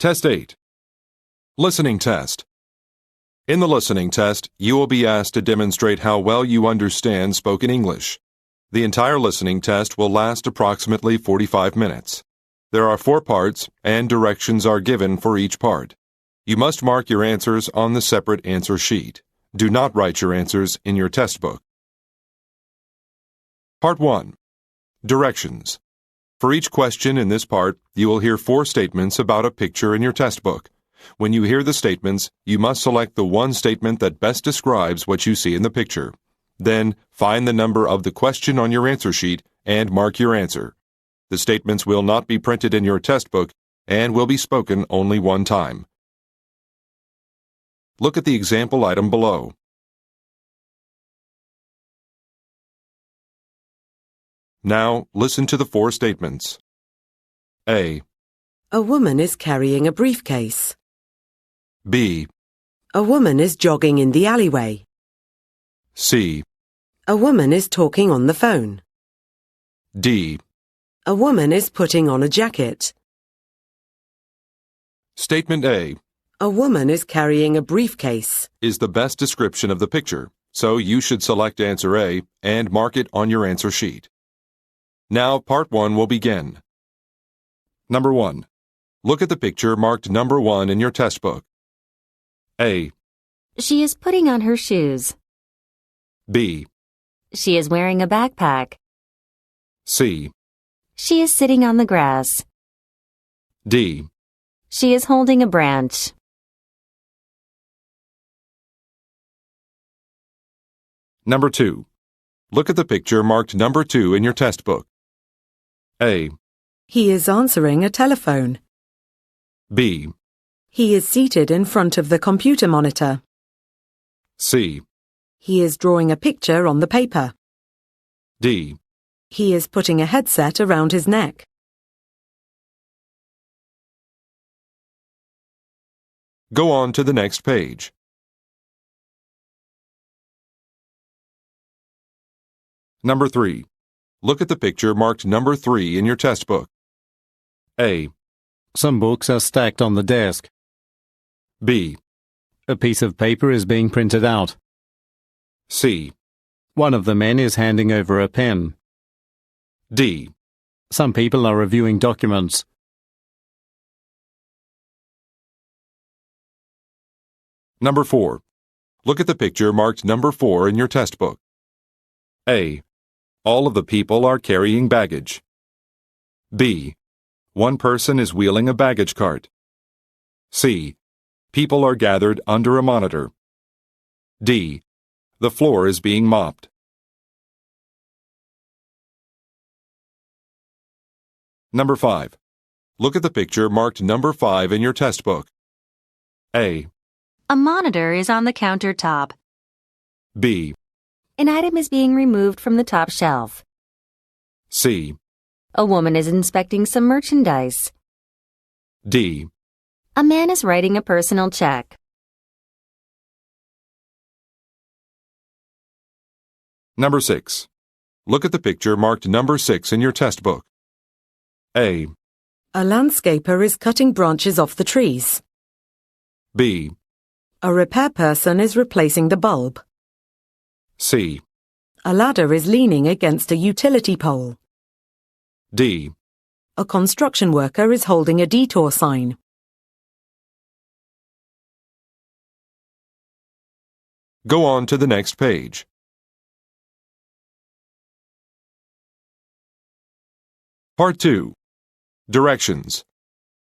Test 8. Listening Test. In the listening test, you will be asked to demonstrate how well you understand spoken English. The entire listening test will last approximately 45 minutes. There are 4 parts, and directions are given for each part. You must mark your answers on the separate answer sheet. Do not write your answers in your test book. Part 1. Directions. For each question in this part, you will hear 4 statements about a picture in your test book. When you hear the statements, you must select the one statement that best describes what you see in the picture. Then, find the number of the question on your answer sheet and mark your answer. The statements will not be printed in your test book and will be spoken only one time. Look at the example item below. Now, listen to the 4 statements. A. A woman is carrying a briefcase. B. A woman is jogging in the alleyway. C. A woman is talking on the phone. D. A woman is putting on a jacket. Statement A. A woman is carrying a briefcase. Is the best description of the picture, so you should select answer A and mark it on your answer sheet. Now, part 1 will begin. Number 1. Look at the picture marked number 1 in your test book. A. She is putting on her shoes. B. She is wearing a backpack. C. She is sitting on the grass. D. She is holding a branch. Number 2. Look at the picture marked number 2 in your test book. A. He is answering a telephone. B. He is seated in front of the computer monitor. C. He is drawing a picture on the paper. D. He is putting a headset around his neck. Go on to the next page. Number 3. Look at the picture marked number 3 in your test book. A. Some books are stacked on the desk. B. A piece of paper is being printed out. C. One of the men is handing over a pen. D. Some people are reviewing documents. Number 4. Look at the picture marked number 4 in your test book. A. All of the people are carrying baggage. B. One person is wheeling a baggage cart. C. People are gathered under a monitor. D. The floor is being mopped. Number 5. Look at the picture marked number 5 in your test book. A. A monitor is on the countertop. B. An item is being removed from the top shelf. C. A woman is inspecting some merchandise. D. A man is writing a personal check. Number 6. Look at the picture marked number 6 in your test book. A. A landscaper is cutting branches off the trees. B. A repair person is replacing the bulb. C. A ladder is leaning against a utility pole. D. A construction worker is holding a detour sign. Go on to the next page. Part 2. Directions.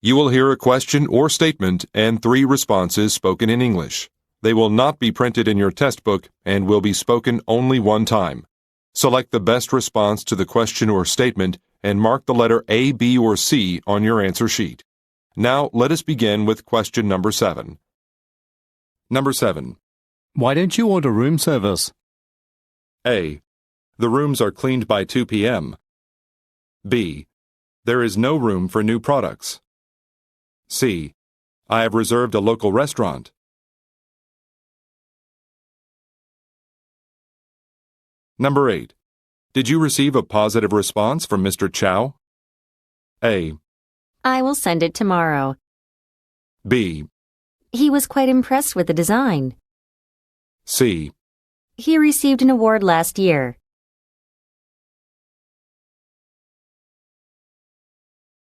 You will hear a question or statement and 3 responses spoken in English. They will not be printed in your test book and will be spoken only one time. Select the best response to the question or statement and mark the letter A, B, or C on your answer sheet. Now, let us begin with question number 7. Number 7. Why don't you order room service? A. The rooms are cleaned by 2 p.m. B. There is no room for new products. C. I have reserved a local restaurant. Number 8. Did you receive a positive response from Mr. Chow? A. I will send it tomorrow. B. He was quite impressed with the design. C. He received an award last year.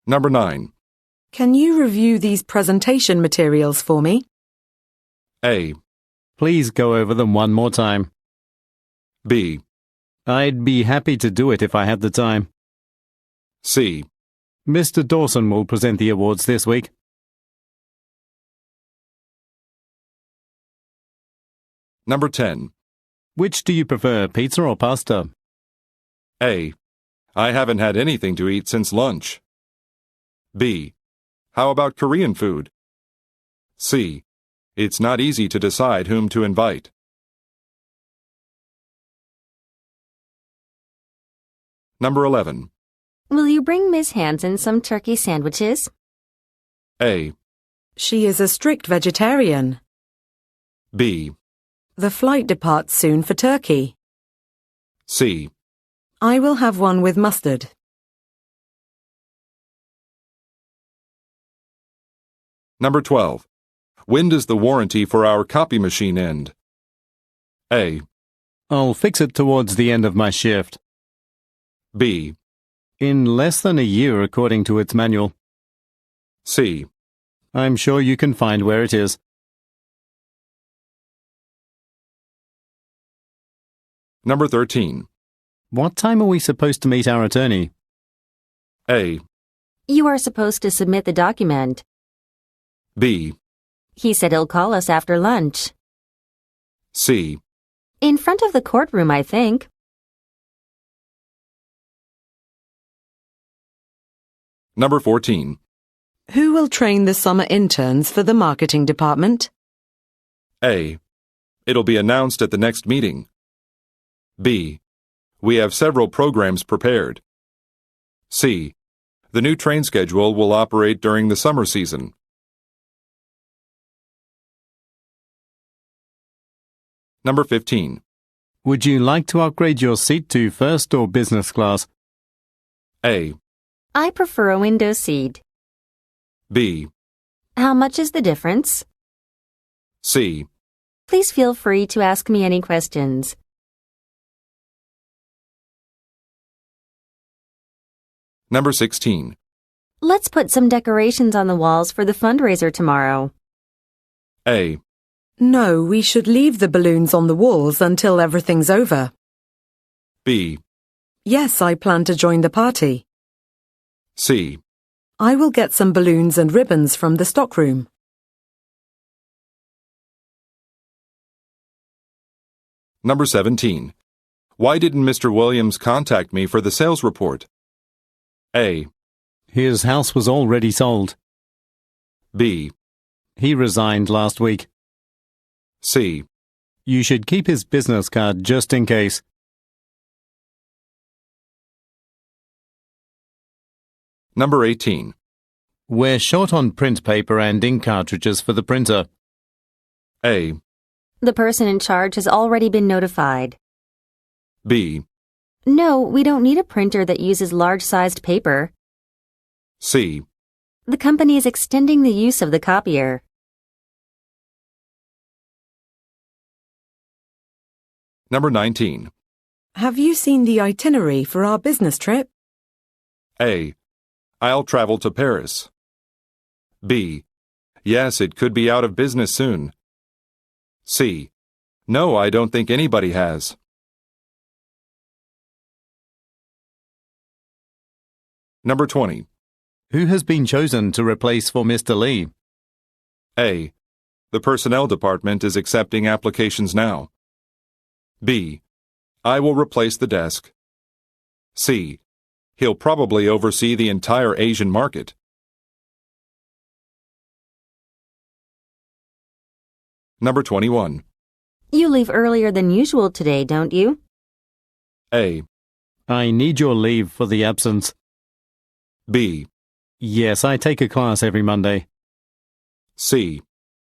Number 9. Can you review these presentation materials for me? A. Please go over them one more time. B. I'd be happy to do it if I had the time. C. Mr. Dawson will present the awards this week. Number 10. Which do you prefer, pizza or pasta? A. I haven't had anything to eat since lunch. B. How about Korean food? C. It's not easy to decide whom to invite. Number 11. Will you bring Miss Hanson some turkey sandwiches? A. She is a strict vegetarian. B. The flight departs soon for Turkey. C. I will have one with mustard. Number 12. When does the warranty for our copy machine end? A. I'll fix it towards the end of my shift. B. In less than a year according to its manual. C. I'm sure you can find where it is. Number 13. What time are we supposed to meet our attorney? A. You are supposed to submit the document. B. He said he'll call us after lunch. C. In front of the courtroom, I think. Number 14. Who will train the summer interns for the marketing department? A. It'll be announced at the next meeting. B. We have several programs prepared. C. The new train schedule will operate during the summer season. Number 15. Would you like to upgrade your seat to first or business class? A. I prefer a window seat. B. How much is the difference? C. Please feel free to ask me any questions. Number 16. Let's put some decorations on the walls for the fundraiser tomorrow. A. No, we should leave the balloons on the walls until everything's over. B. Yes, I plan to join the party. C. I will get some balloons and ribbons from the stockroom. Number 17. Why didn't Mr. Williams contact me for the sales report? A. His house was already sold. B. He resigned last week. C. You should keep his business card just in case. Number 18. We're short on print paper and ink cartridges for the printer. A. The person in charge has already been notified. B. No, we don't need a printer that uses large-sized paper. C. The company is extending the use of the copier. Number 19. Have you seen the itinerary for our business trip? A. I'll travel to Paris. B. Yes, it could be out of business soon. C. No, I don't think anybody has. Number 20. Who has been chosen to replace for Mr. Lee? A. The personnel department is accepting applications now. B. I will replace the desk. C. He'll probably oversee the entire Asian market. Number 21. You leave earlier than usual today, don't you? A. I need your leave for the absence. B. Yes, I take a class every Monday. C.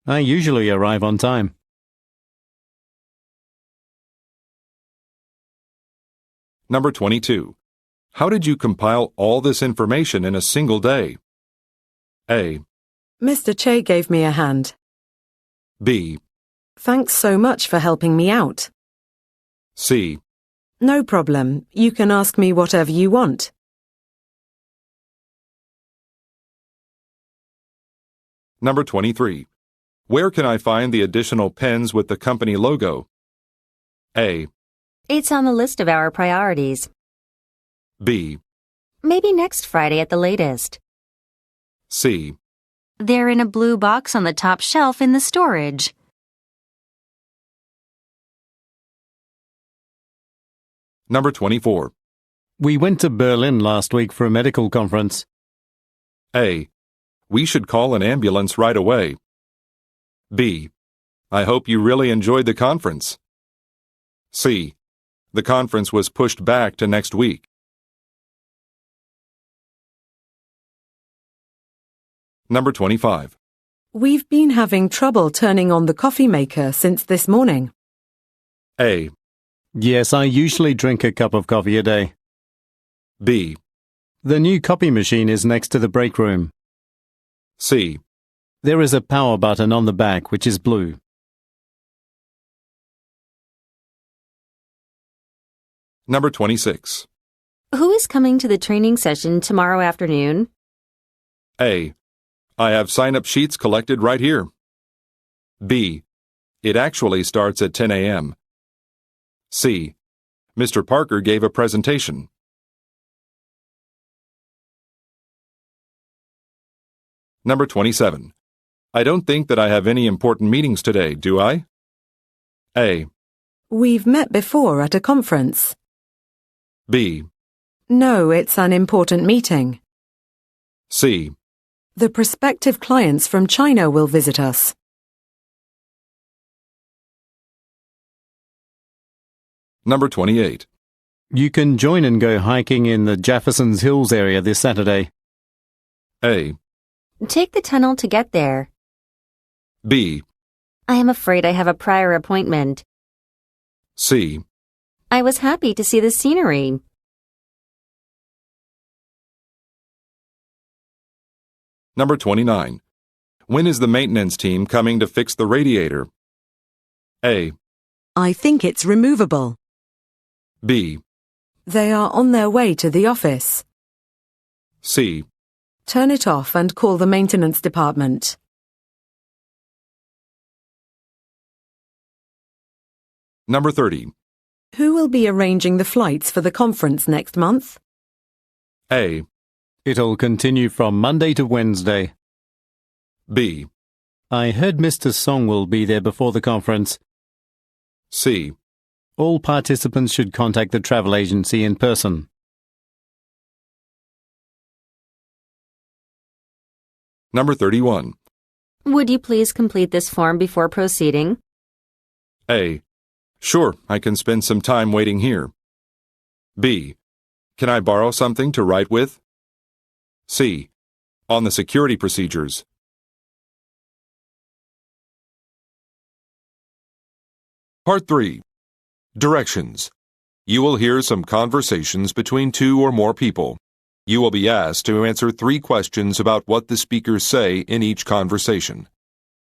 I usually arrive on time. Number 22. How did you compile all this information in a single day? A. Mr. Che gave me a hand. B. Thanks so much for helping me out. C. No problem. You can ask me whatever you want. Number 23. Where can I find the additional pens with the company logo? A. It's on the list of our priorities. B. Maybe next Friday at the latest. C. They're in a blue box on the top shelf in the storage. Number 24. We went to Berlin last week for a medical conference. A. We should call an ambulance right away. B. I hope you really enjoyed the conference. C. The conference was pushed back to next week. Number 25. We've been having trouble turning on the coffee maker since this morning. A. Yes, I usually drink a cup of coffee a day. B. The new copy machine is next to the break room. C. There is a power button on the back which is blue. Number 26. Who is coming to the training session tomorrow afternoon? A. I have sign-up sheets collected right here. B. It actually starts at 10 a.m. C. Mr. Parker gave a presentation. Number 27. I don't think that I have any important meetings today, do I? A. We've met before at a conference. B. No, it's an important meeting. C. The prospective clients from China will visit us. Number 28. You can join and go hiking in the Jefferson's Hills area this Saturday. A. Take the tunnel to get there. B. I am afraid I have a prior appointment. C. I was happy to see the scenery. Number 29. When is the maintenance team coming to fix the radiator? A. I think it's removable. B. They are on their way to the office. C. Turn it off and call the maintenance department. Number 30. Who will be arranging the flights for the conference next month? A. It'll continue from Monday to Wednesday. B. I heard Mr. Song will be there before the conference. C. All participants should contact the travel agency in person. Number 31. Would you please complete this form before proceeding? A. Sure, I can spend some time waiting here. B. Can I borrow something to write with? C. On the security procedures. Part 3. Directions. You will hear some conversations between two or more people. You will be asked to answer 3 questions about what the speakers say in each conversation.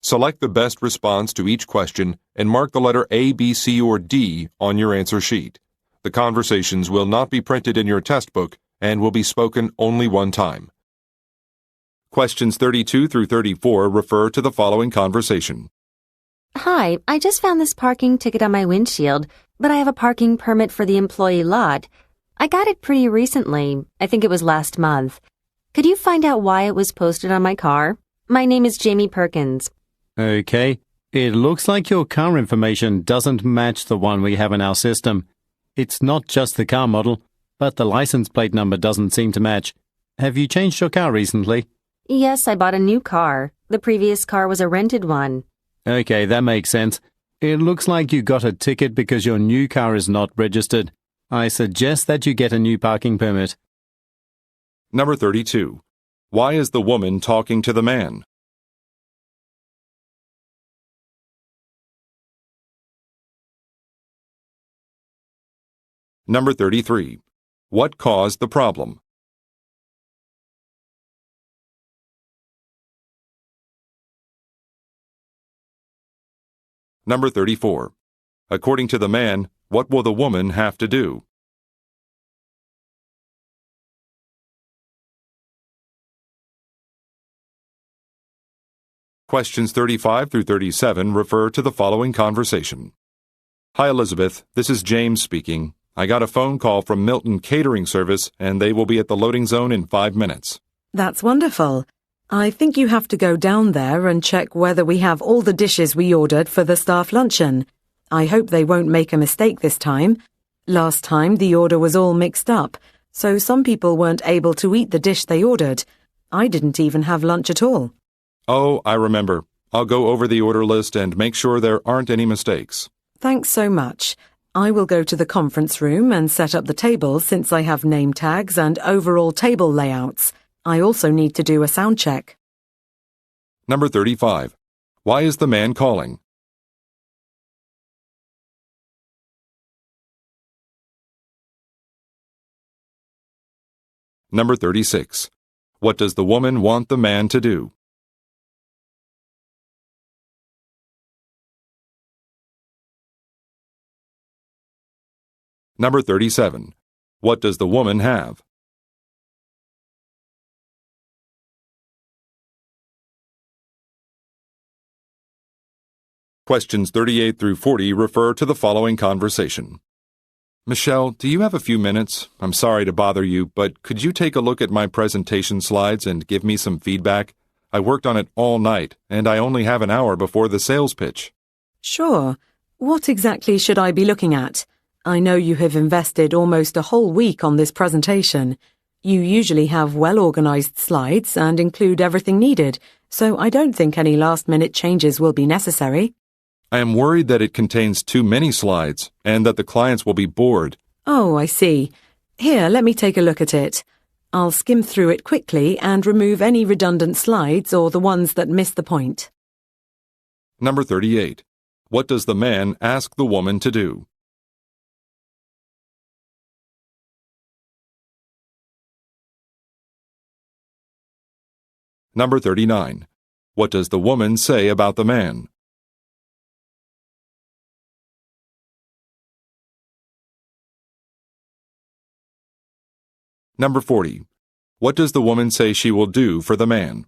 Select the best response to each question and mark the letter A, B, C, or D on your answer sheet. The conversations will not be printed in your test book and will be spoken only one time. Questions 32 through 34 refer to the following conversation. Hi, I just found this parking ticket on my windshield, but I have a parking permit for the employee lot. I got it pretty recently. I think it was last month. Could you find out why it was posted on my car? My name is Jamie Perkins. Okay. It looks like your car information doesn't match the one we have in our system. It's not just the car model, but the license plate number doesn't seem to match. Have you changed your car recently? Yes, I bought a new car. The previous car was a rented one. Okay, that makes sense. It looks like you got a ticket because your new car is not registered. I suggest that you get a new parking permit. Number 32. Why is the woman talking to the man? Number 33. What caused the problem? Number 34. According to the man, what will the woman have to do? Questions 35 through 37 refer to the following conversation. Hi, Elizabeth. This is James speaking. I got a phone call from Milton Catering Service, and they will be at the loading zone in 5 minutes. That's wonderful. I think you have to go down there and check whether we have all the dishes we ordered for the staff luncheon. I hope they won't make a mistake this time. Last time the order was all mixed up, so some people weren't able to eat the dish they ordered. I didn't even have lunch at all. Oh, I remember. I'll go over the order list and make sure there aren't any mistakes. Thanks so much. I will go to the conference room and set up the tables since I have name tags and overall table layouts. I also need to do a sound check. Number 35. Why is the man calling? Number 36. What does the woman want the man to do? Number 37. What does the woman have? Questions 38 through 40 refer to the following conversation. Michelle, do you have a few minutes? I'm sorry to bother you, but could you take a look at my presentation slides and give me some feedback? I worked on it all night, and I only have an hour before the sales pitch. Sure. What exactly should I be looking at? I know you have invested almost a whole week on this presentation. You usually have well-organized slides and include everything needed, so I don't think any last-minute changes will be necessary. I am worried that it contains too many slides and that the clients will be bored. Oh, I see. Here, let me take a look at it. I'll skim through it quickly and remove any redundant slides or the ones that miss the point. Number 38. What does the man ask the woman to do? Number 39. What does the woman say about the man? Number 40. What does the woman say she will do for the man?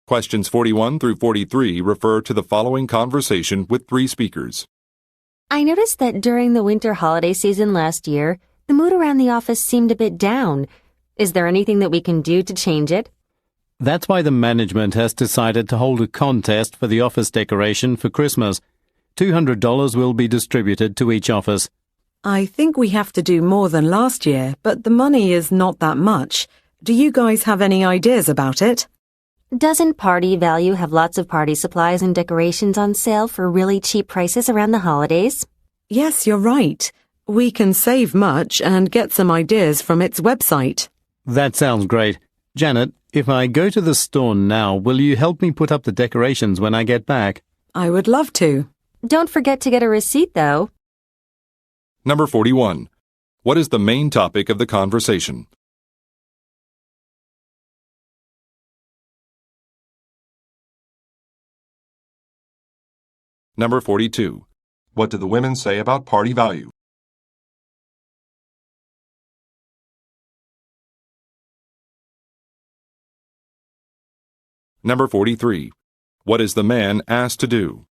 Questions 41 through 43 refer to the following conversation with 3 speakers. I noticed that during the winter holiday season last year, the mood around the office seemed a bit down. Is there anything that we can do to change it? That's why the management has decided to hold a contest for the office decoration for Christmas. $200 will be distributed to each office. I think we have to do more than last year, but the money is not that much. Do you guys have any ideas about it? Doesn't Party Value have lots of party supplies and decorations on sale for really cheap prices around the holidays? Yes, you're right. We can save much and get some ideas from its website. That sounds great. Janet, if I go to the store now, will you help me put up the decorations when I get back? I would love to. Don't forget to get a receipt, though. Number 41. What is the main topic of the conversation? Number 42. What do the women say about party value? Number 43. What is the man asked to do?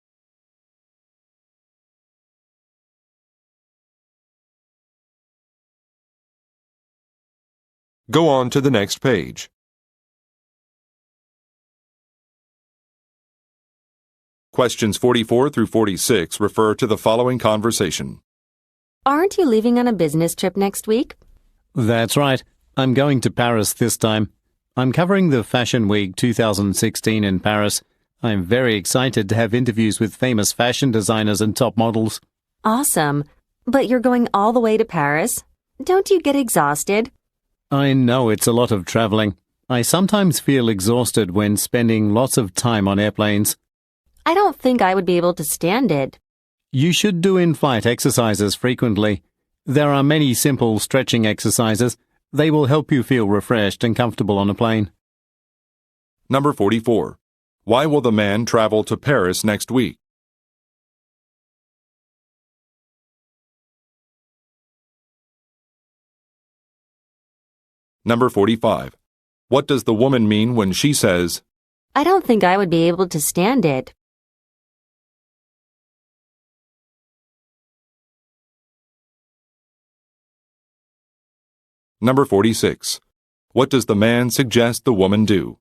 Go on to the next page. Questions 44 through 46 refer to the following conversation. Aren't you leaving on a business trip next week? That's right. I'm going to Paris this time. I'm covering the Fashion Week 2016 in Paris. I'm very excited to have interviews with famous fashion designers and top models. Awesome. But you're going all the way to Paris? Don't you get exhausted? I know it's a lot of traveling. I sometimes feel exhausted when spending lots of time on airplanes. I don't think I would be able to stand it. You should do in-flight exercises frequently. There are many simple stretching exercises. They will help you feel refreshed and comfortable on a plane. Number 44. Why will the man travel to Paris next week? Number 45. What does the woman mean when she says, I don't think I would be able to stand it. Number 46. What does the man suggest the woman do?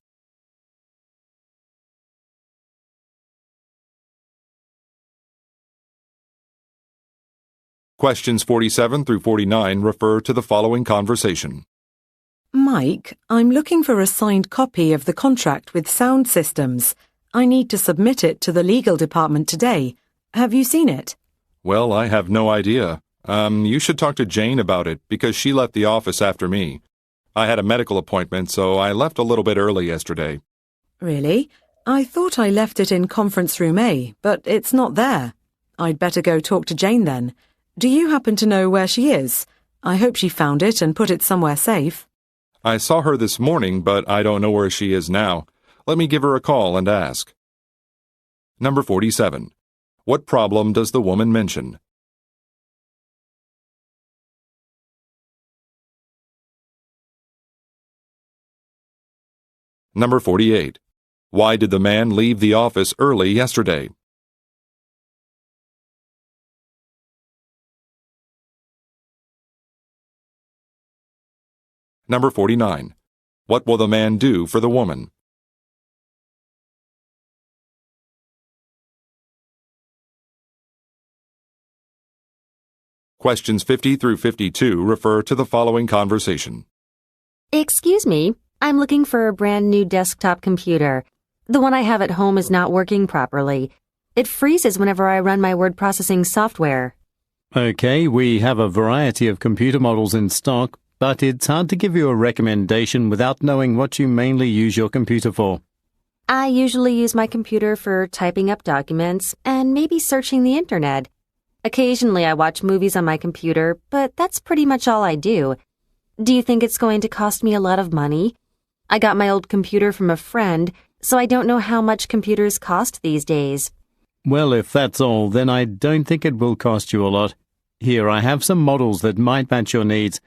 Questions 47 through 49 refer to the following conversation. Mike, I'm looking for a signed copy of the contract with Sound Systems. I need to submit it to the legal department today. Have you seen it? Well, I have no idea. You should talk to Jane about it because she left the office after me. I had a medical appointment, so I left a little bit early yesterday. Really? I thought I left it in conference room A, but it's not there. I'd better go talk to Jane then. Do you happen to know where she is? I hope she found it and put it somewhere safe. I saw her this morning, but I don't know where she is now. Let me give her a call and ask. Number 47. What problem does the woman mention? Number 48. Why did the man leave the office early yesterday? Number 49. What will the man do for the woman? Questions 50 through 52 refer to the following conversation. Excuse me, I'm looking for a brand new desktop computer. The one I have at home is not working properly. It freezes whenever I run my word processing software. Okay, we have a variety of computer models in stock, but it's hard to give you a recommendation without knowing what you mainly use your computer for. I usually use my computer for typing up documents and maybe searching the internet. Occasionally I watch movies on my computer, but that's pretty much all I do. Do you think it's going to cost me a lot of money? I got my old computer from a friend, so I don't know how much computers cost these days. Well, if that's all, then I don't think it will cost you a lot. Here, I have some models that might match your needs.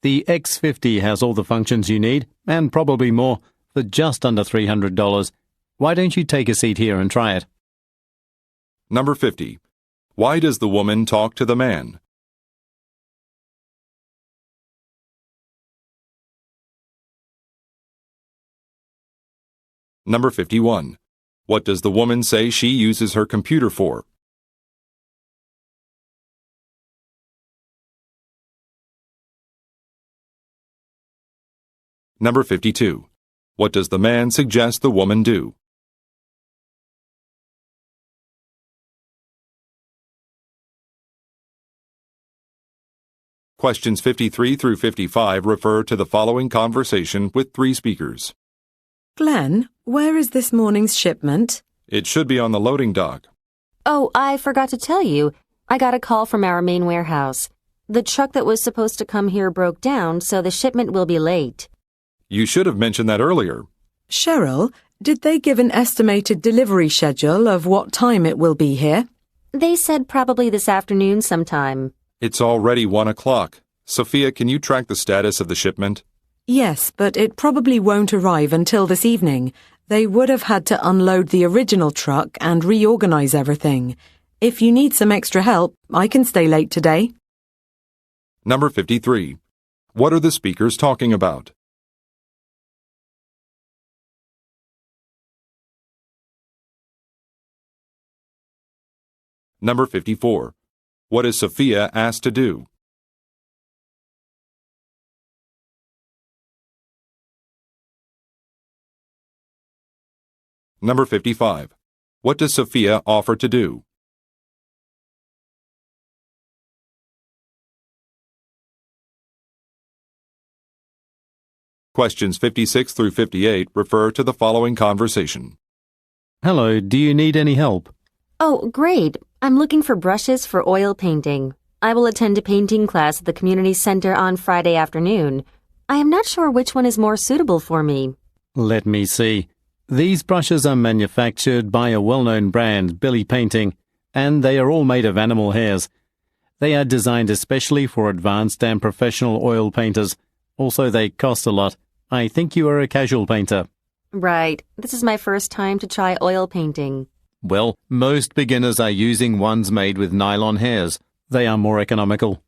The X50 has all the functions you need, and probably more, for just under $300. Why don't you take a seat here and try it? Number 50. Why does the woman talk to the man? Number 51. What does the woman say she uses her computer for? Number 52. What does the man suggest the woman do? Questions 53 through 55 refer to the following conversation with three speakers. Glenn, where is this morning's shipment? It should be on the loading dock. Oh, I forgot to tell you. I got a call from our main warehouse. The truck that was supposed to come here broke down, so the shipment will be late. You should have mentioned that earlier. Cheryl, did they give an estimated delivery schedule of what time it will be here? They said probably this afternoon sometime. It's already 1 o'clock. Sophia, can you track the status of the shipment? Yes, but it probably won't arrive until this evening. They would have had to unload the original truck and reorganize everything. If you need some extra help, I can stay late today. Number 53. What are the speakers talking about? Number 54. What is Sophia asked to do? Number 55. What does Sophia offer to do? Questions 56 through 58 refer to the following conversation. Hello, do you need any help? Oh, great. I'm looking for brushes for oil painting. I will attend a painting class at the community center on Friday afternoon. I am not sure which one is more suitable for me. Let me see. These brushes are manufactured by a well-known brand, Billy Painting, and they are all made of animal hairs. They are designed especially for advanced and professional oil painters. Also, they cost a lot. I think you are a casual painter. Right. This is my first time to try oil painting. Well, most beginners are using ones made with nylon hairs. They are more economical.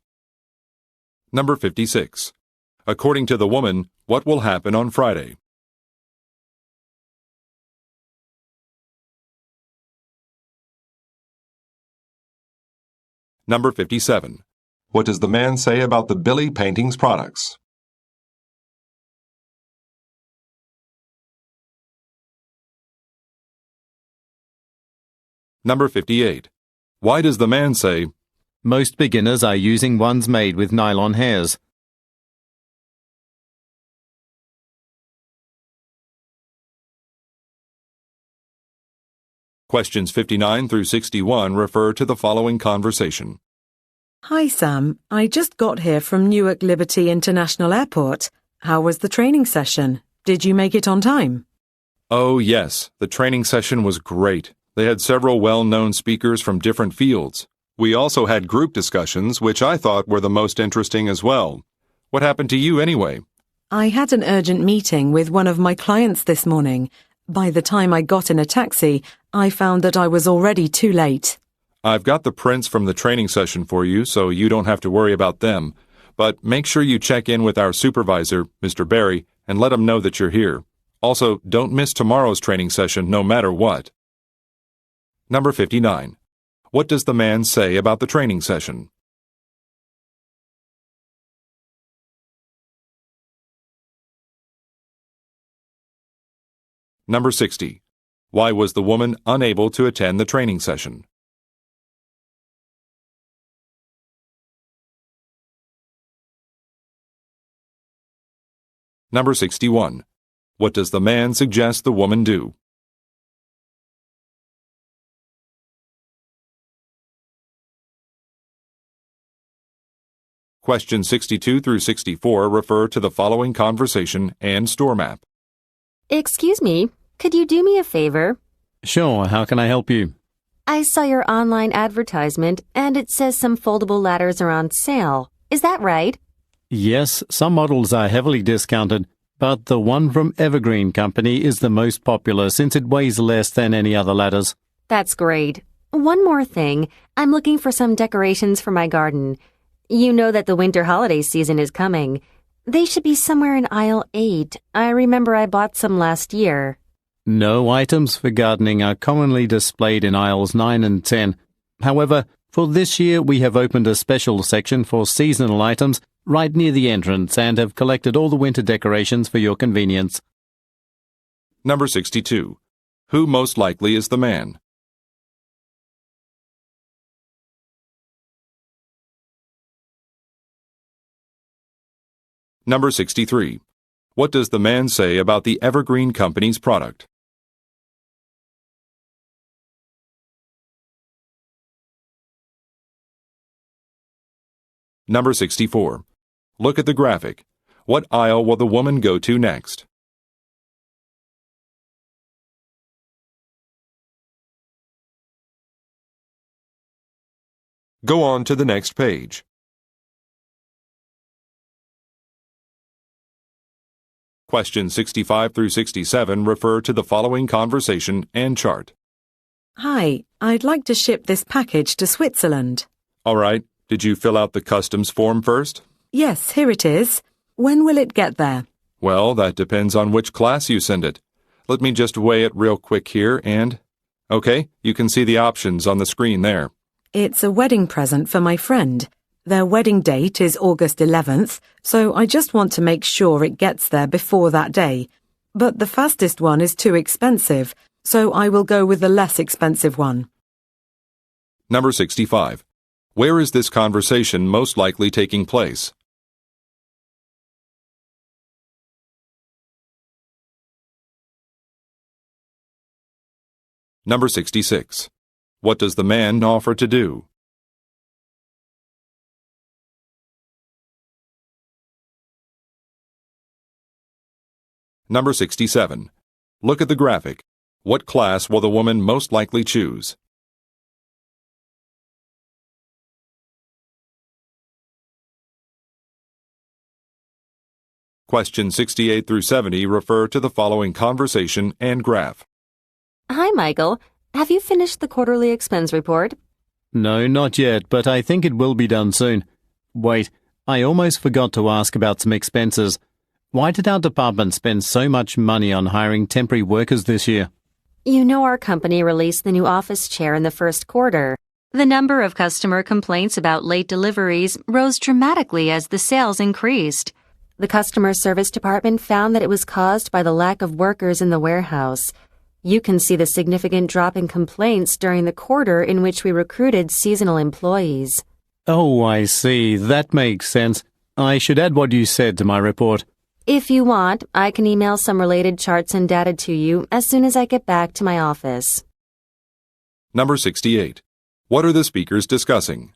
Number 56. According to the woman, what will happen on Friday? Number 57. What does the man say about the Billy Paintings products? Number 58. Why does the man say, Most beginners are using ones made with nylon hairs. Questions 59 through 61 refer to the following conversation. Hi, Sam. I just got here from Newark Liberty International Airport. How was the training session? Did you make it on time? Oh, yes, the training session was great. They had several well-known speakers from different fields. We also had group discussions, which I thought were the most interesting as well. What happened to you anyway? I had an urgent meeting with one of my clients this morning. By the time I got in a taxi, I found that I was already too late. I've got the prints from the training session for you, so you don't have to worry about them. But make sure you check in with our supervisor, Mr. Barry, and let him know that you're here. Also, don't miss tomorrow's training session no matter what. Number 59. What does the man say about the training session? Number 60. Why was the woman unable to attend the training session? Number 61. What does the man suggest the woman do? Questions 62 through 64 refer to the following conversation and store map. Excuse me, could you do me a favor? Sure, how can I help you? I saw your online advertisement and it says some foldable ladders are on sale. Is that right? Yes, some models are heavily discounted, but the one from Evergreen Company is the most popular since it weighs less than any other ladders. That's great. One more thing. I'm looking for some decorations for my garden. You know that the winter holiday season is coming. They should be somewhere in aisle 8. I remember I bought some last year. No items for gardening are commonly displayed in aisles 9 and 10. However, for this year we have opened a special section for seasonal items right near the entrance and have collected all the winter decorations for your convenience. Number 62. Who most likely is the man? Number 63. What does the man say about the Evergreen Company's product? Number 64. Look at the graphic. What aisle will the woman go to next? Go on to the next page. Questions 65 through 67 refer to the following conversation and chart. Hi, I'd like to ship this package to Switzerland. All right, did you fill out the customs form first? Yes, here it is. When will it get there? Well, that depends on which class you send it. Let me just weigh it real quick here and... Okay, you can see the options on the screen there. It's a wedding present for my friend. Their wedding date is August 11th, so I just want to make sure it gets there before that day. But the fastest one is too expensive, so I will go with the less expensive one. Number 65. Where is this conversation most likely taking place? Number 66. What does the man offer to do? Number 67. Look at the graphic. What class will the woman most likely choose? Questions 68 through 70 refer to the following conversation and graph. Hi, Michael. Have you finished the quarterly expense report? No, not yet, but I think it will be done soon. Wait, I almost forgot to ask about some expenses. Why did our department spend so much money on hiring temporary workers this year? You know our company released the new office chair in the first quarter. The number of customer complaints about late deliveries rose dramatically as the sales increased. The customer service department found that it was caused by the lack of workers in the warehouse. You can see the significant drop in complaints during the quarter in which we recruited seasonal employees. Oh, I see. That makes sense. I should add what you said to my report. If you want, I can email some related charts and data to you as soon as I get back to my office. Number 68. What are the speakers discussing?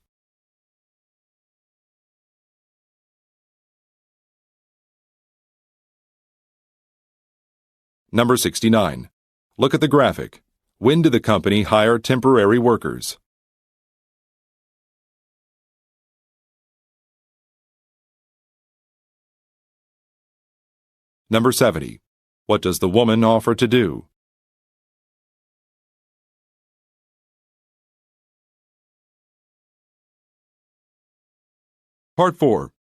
Number 69. Look at the graphic. When did the company hire temporary workers? Number 70. What does the woman offer to do? Part 4.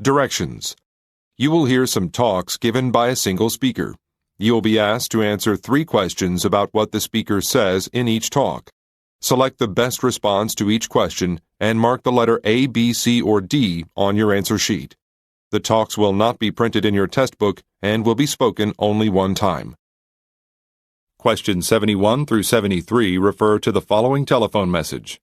Directions. You will hear some talks given by a single speaker. You will be asked to answer 3 questions about what the speaker says in each talk. Select the best response to each question and mark the letter A, B, C, or D on your answer sheet. The talks will not be printed in your test book and will be spoken only one time. Questions 71 through 73 refer to the following telephone message.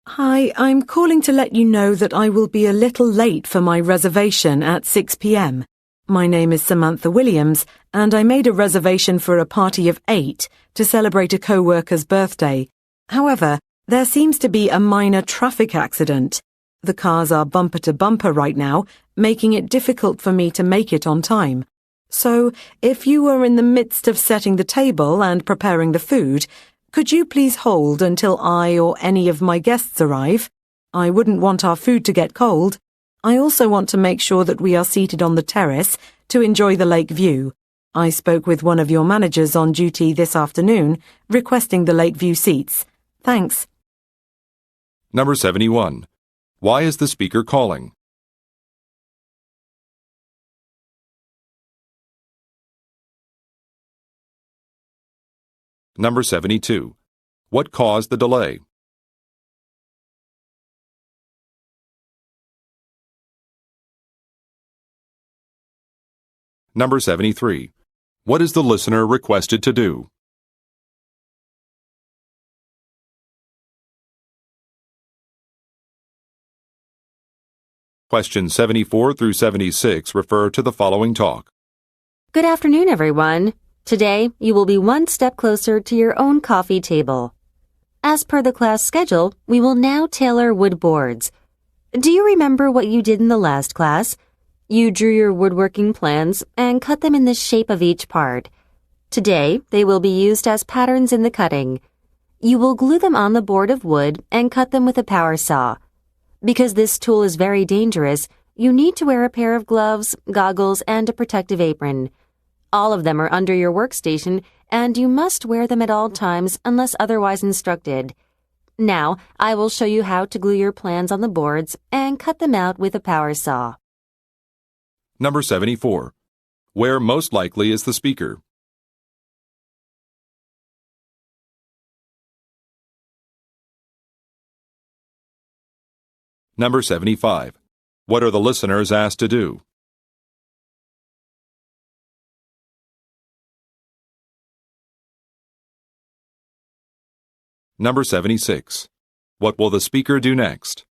Hi, I'm calling to let you know that I will be a little late for my reservation at 6 p.m. My name is Samantha Williams, and I made a reservation for a party of 8 to celebrate a co-worker's birthday. However, there seems to be a minor traffic accident. The cars are bumper to bumper right now, making it difficult for me to make it on time. So, if you were in the midst of setting the table and preparing the food, could you please hold until I or any of my guests arrive? I wouldn't want our food to get cold. I also want to make sure that we are seated on the terrace to enjoy the lake view. I spoke with one of your managers on duty this afternoon, requesting the lake view seats. Thanks. Number 71. Why is the speaker calling? Number 72. What caused the delay? Number 73. What is the listener requested to do? Questions 74 through 76 refer to the following talk. Good afternoon, everyone. Today, you will be one step closer to your own coffee table. As per the class schedule, we will now tailor wood boards. Do you remember what you did in the last class? You drew your woodworking plans and cut them in the shape of each part. Today, they will be used as patterns in the cutting. You will glue them on the board of wood and cut them with a power saw. Because this tool is very dangerous, you need to wear a pair of gloves, goggles, and a protective apron. All of them are under your workstation, and you must wear them at all times unless otherwise instructed. Now, I will show you how to glue your plans on the boards and cut them out with a power saw. Number 74. Where most likely is the speaker? Number 75. What are the listeners asked to do? Number 76. What will the speaker do next?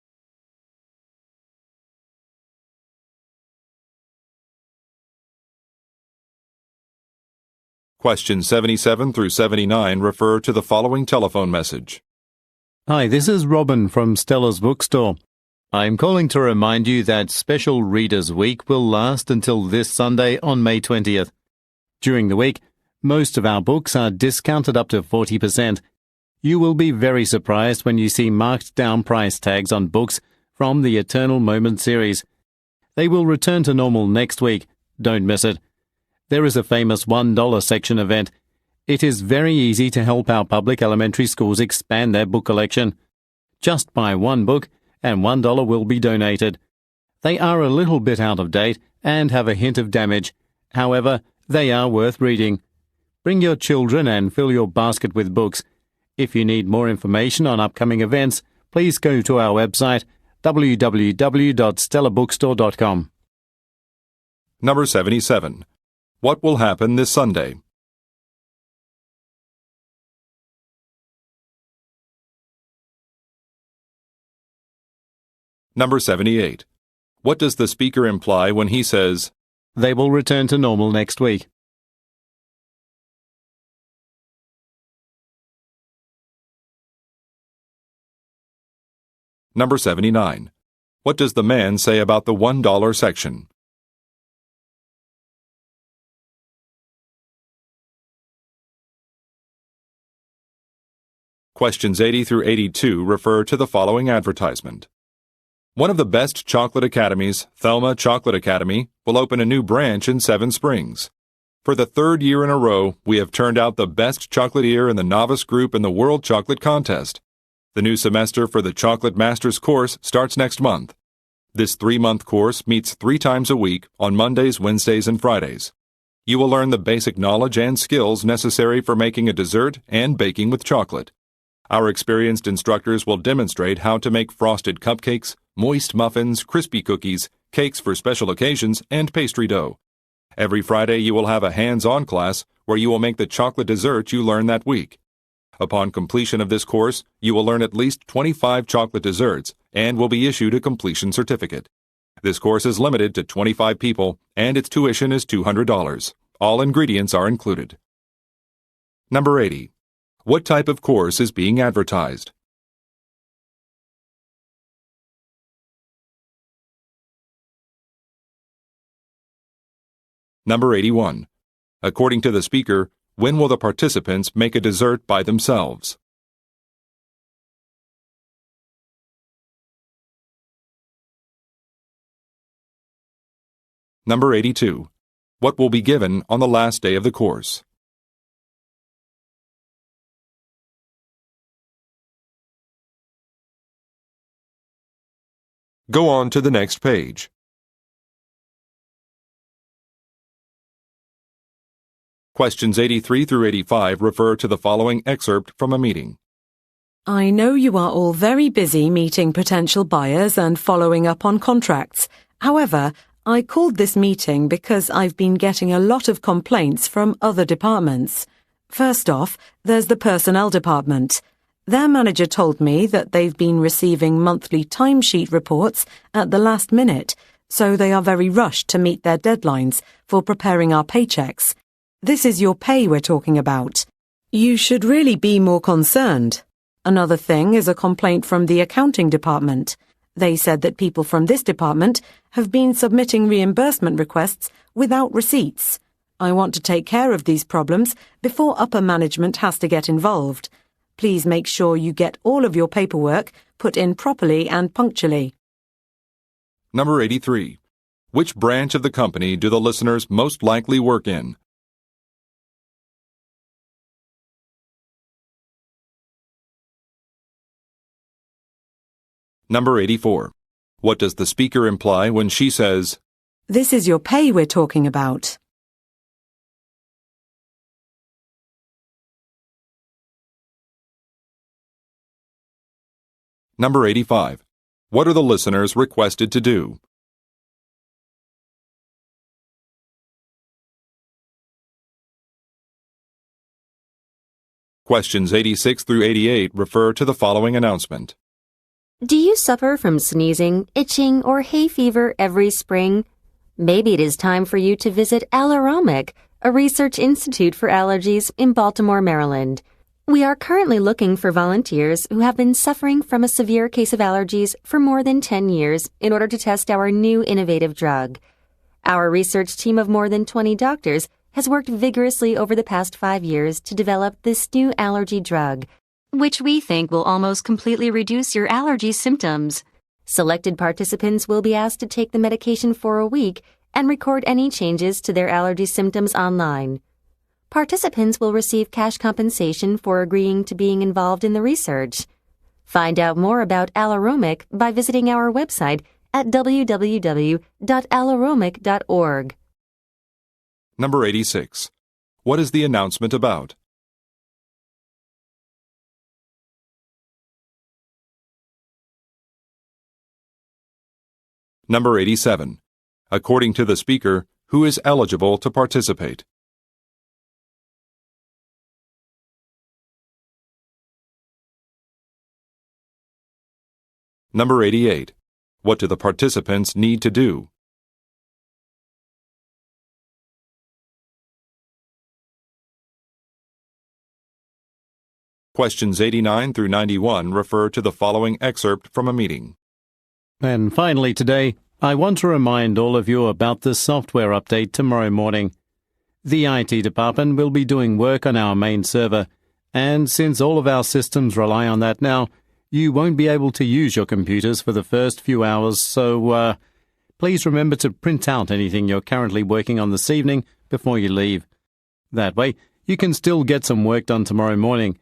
Questions 77 through 79 refer to the following telephone message. Hi, this is Robin from Stella's Bookstore. I'm calling to remind you that Special Readers Week will last until this Sunday on May 20th. During the week, most of our books are discounted up to 40%. You will be very surprised when you see marked down price tags on books from the Eternal Moment series. They will return to normal next week. Don't miss it. There is a famous $1 section event. It is very easy to help our public elementary schools expand their book collection. Just buy one book and $1 will be donated. They are a little bit out of date and have a hint of damage. However, they are worth reading. Bring your children and fill your basket with books. If you need more information on upcoming events, please go to our website www.stellabookstore.com. Number 77. What will happen this Sunday? Number 78. What does the speaker imply when he says, They will return to normal next week? Number 79. What does the man say about the $1 section? Questions 80 through 82 refer to the following advertisement. One of the best chocolate academies, Thelma Chocolate Academy, will open a new branch in Seven Springs. For the third year in a row, we have turned out the best chocolatier in the novice group in the World Chocolate Contest. The new semester for the Chocolate Masters course starts next month. This 3-month course meets 3 times a week on Mondays, Wednesdays, and Fridays. You will learn the basic knowledge and skills necessary for making a dessert and baking with chocolate. Our experienced instructors will demonstrate how to make frosted cupcakes, moist muffins, crispy cookies, cakes for special occasions, and pastry dough. Every Friday you will have a hands-on class where you will make the chocolate dessert you learn that week. Upon completion of this course, you will learn at least 25 chocolate desserts and will be issued a completion certificate. This course is limited to 25 people and its tuition is $200. All ingredients are included. Number 80. What type of course is being advertised? Number 81. According to the speaker, when will the participants make a dessert by themselves? Number 82. What will be given on the last day of the course? Go on to the next page. Questions 83 through 85 refer to the following excerpt from a meeting. I know you are all very busy meeting potential buyers and following up on contracts. However, I called this meeting because I've been getting a lot of complaints from other departments. First off, there's the personnel department. Their manager told me that they've been receiving monthly timesheet reports at the last minute, so they are very rushed to meet their deadlines for preparing our paychecks. This is your pay we're talking about. You should really be more concerned. Another thing is a complaint from the accounting department. They said that people from this department have been submitting reimbursement requests without receipts. I want to take care of these problems before upper management has to get involved. Please make sure you get all of your paperwork put in properly and punctually. Number 83. Which branch of the company do the listeners most likely work in? Number 84. What does the speaker imply when she says, This is your pay we're talking about. Number 85. What are the listeners requested to do? Questions 86 through 88 refer to the following announcement. Do you suffer from sneezing, itching, or hay fever every spring? Maybe it is time for you to visit Alleramic, a research institute for allergies in Baltimore, Maryland. We are currently looking for volunteers who have been suffering from a severe case of allergies for more than 10 years in order to test our new innovative drug. Our research team of more than 20 doctors has worked vigorously over the past 5 years to develop this new allergy drug, which we think will almost completely reduce your allergy symptoms. Selected participants will be asked to take the medication for a week and record any changes to their allergy symptoms online. Participants will receive cash compensation for agreeing to being involved in the research. Find out more about Alleromic by visiting our website at www.alleromic.org. Number 86. What is the announcement about? Number 87. According to the speaker, who is eligible to participate? Number 88. What do the participants need to do? Questions 89 through 91 refer to the following excerpt from a meeting. And finally today, I want to remind all of you about the software update tomorrow morning. The IT department will be doing work on our main server, and since all of our systems rely on that now, you won't be able to use your computers for the first few hours, so please remember to print out anything you're currently working on this evening before you leave. That way, you can still get some work done tomorrow morning.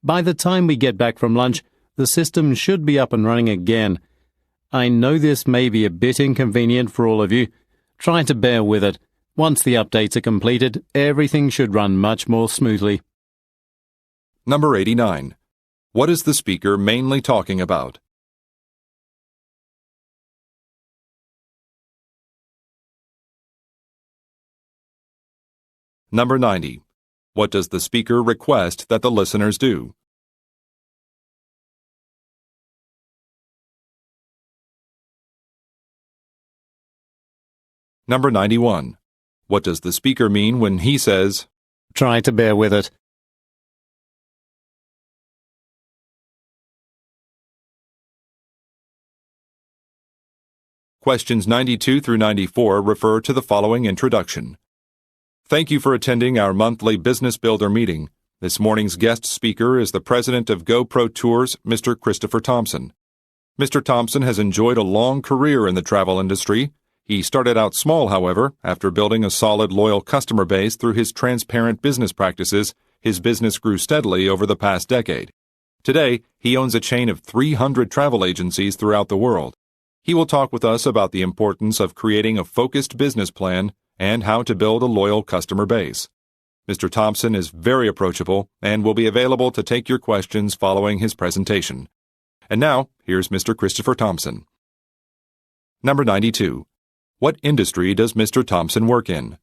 By the time we get back from lunch, the system should be up and running again. I know this may be a bit inconvenient for all of you. Try to bear with it. Once the updates are completed, everything should run much more smoothly. Number 89. What is the speaker mainly talking about? Number 90. What does the speaker request that the listeners do? Number 91. What does the speaker mean when he says, Try to bear with it. Questions 92 through 94 refer to the following introduction. Thank you for attending our monthly Business Builder meeting. This morning's guest speaker is the president of GoPro Tours, Mr. Christopher Thompson. Mr. Thompson has enjoyed a long career in the travel industry. He started out small, however. After building a solid, loyal customer base through his transparent business practices, his business grew steadily over the past decade. Today, he owns a chain of 300 travel agencies throughout the world. He will talk with us about the importance of creating a focused business plan and how to build a loyal customer base. Mr. Thompson is very approachable and will be available to take your questions following his presentation. And now, here's Mr. Christopher Thompson. Number 92. What industry does Mr. Thompson work in?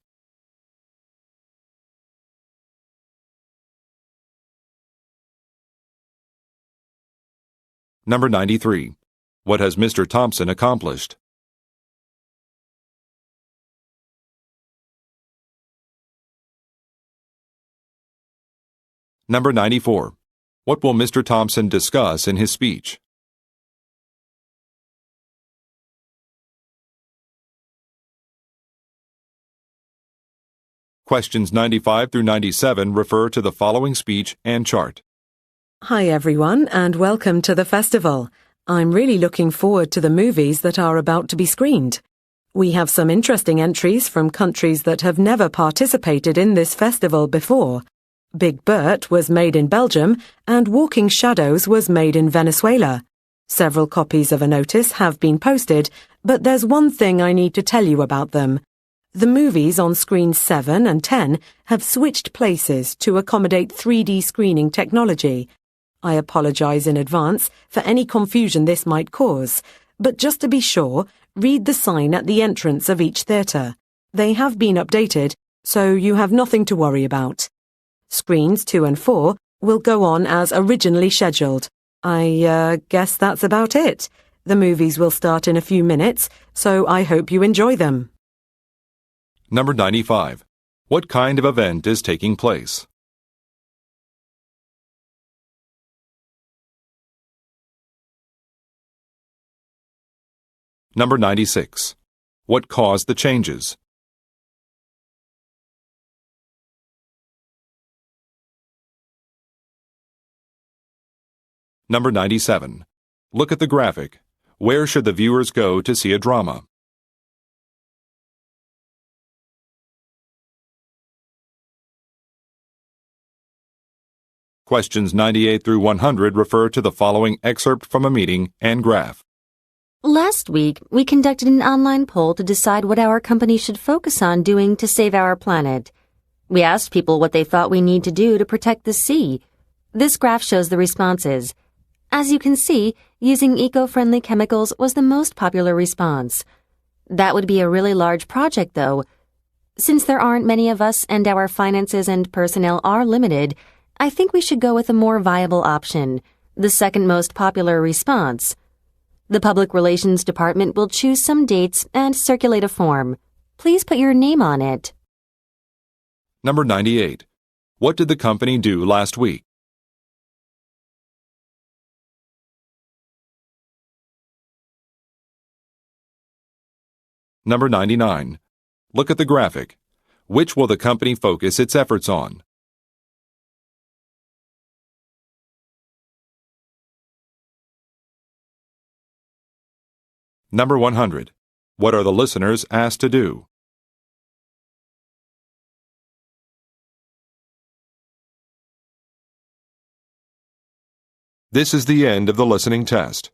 Number 93. What has Mr. Thompson accomplished? Number 94. What will Mr. Thompson discuss in his speech? Questions 95 through 97 refer to the following speech and chart. Hi everyone, and welcome to the festival. I'm really looking forward to the movies that are about to be screened. We have some interesting entries from countries that have never participated in this festival before. Big Bert was made in Belgium, and Walking Shadows was made in Venezuela. Several copies of a notice have been posted, but there's one thing I need to tell you about them. The movies on screens 7 and 10 have switched places to accommodate 3D screening technology. I apologize in advance for any confusion this might cause, but just to be sure, read the sign at the entrance of each theatre. They have been updated, so you have nothing to worry about. Screens 2 and 4 will go on as originally scheduled. I guess that's about it. The movies will start in a few minutes, so I hope you enjoy them. Number 95. What kind of event is taking place? Number 96. What caused the changes? Number 97. Look at the graphic. Where should the viewers go to see a drama? Questions 98 through 100 refer to the following excerpt from a meeting and graph. Last week, we conducted an online poll to decide what our company should focus on doing to save our planet. We asked people what they thought we need to do to protect the sea. This graph shows the responses. As you can see, using eco-friendly chemicals was the most popular response. That would be a really large project, though. Since there aren't many of us and our finances and personnel are limited, I think we should go with a more viable option, the second most popular response. The Public Relations Department will choose some dates and circulate a form. Please put your name on it. Number 98. What did the company do last week? Number 99. Look at the graphic. Which will the company focus its efforts on? Number 100. What are the listeners asked to do? This is the end of the listening test.